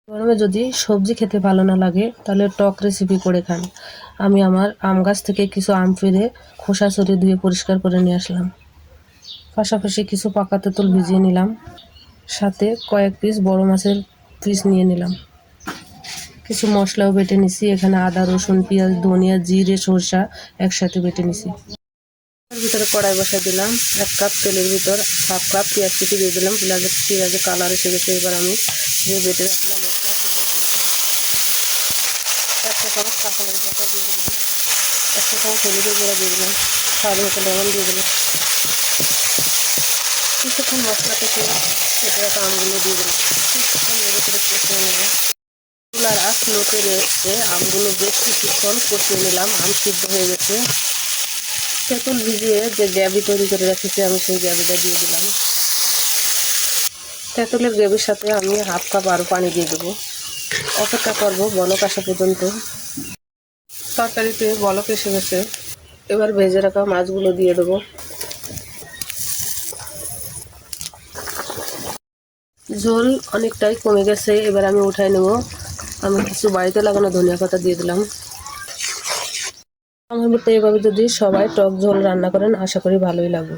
গরমে যদি সবজি খেতে ভালো না লাগে তাহলে টক রেসিপি করে খান। আমি আমার আম গাছ থেকে কিছু আম পেড়ে খোসা ছড়িয়ে ধুয়ে পরিষ্কার করে নিয়ে আসলাম। পাশাপাশি কিছু পাকা তেঁতুল ভিজিয়ে নিলাম, সাথে কয়েক পিস বড় মাছের পিস নিয়ে নিলাম। কিছু মশলাও বেটে নিছি, এখানে আদা, রসুন, পেঁয়াজ, ধনিয়া, জিরে, সরষা একসাথে বেটে নিছি। তার ভিতরে কড়াই বসাই দিলাম, 1 কাপ তেলের ভিতর হাফ কাপ পেঁয়াজ কুচি দিয়ে দিলাম। পেঁয়াজের কালার এসে গেছে। এবার আমি যে বেটে রাখলাম মশলা সেটা দিলাম। 1 চা চামচ কাঁচামরিচ বাটা দিয়ে দিলাম, 1 চা চামচ হলুদের গুঁড়া দিয়ে দিলাম, স্বাদ মতো লবণ দিয়ে দিলাম। কিছুক্ষণ মশলা থেকে কেটে রাখা আমগুলো দিয়ে দিলাম, কিছুক্ষণ নেড়ে করে কষিয়ে নেব। চুলার আঁচ লোতে রেখে আমগুলো বেশ কিছুক্ষণ কষিয়ে নিলাম। আম সিদ্ধ হয়ে গেছে। তেঁতুল ভিজিয়ে যে গ্রেভি তৈরি করে রেখেছি আমি সেই গ্রেভিটা দিয়ে দিলাম। তেঁতুলের গ্রেভির সাথে আমি হাফ কাপ আরও পানি দিয়ে দেবো। অপেক্ষা করব বলক আসা পর্যন্ত। তরকারিতে বলক এসে গেছে। এবার ভেজে রাখা মাছগুলো দিয়ে দেবো। ঝোল অনেকটাই কমে গেছে, এবার আমি উঠাই নেব। আমি কিছু বাড়িতে লাগানো ধনিয়া পাতা দিয়ে দিলাম। আমার মতো এভাবে যদি সবাই টক ঝোল রান্না করেন আশা করি ভালোই লাগবে।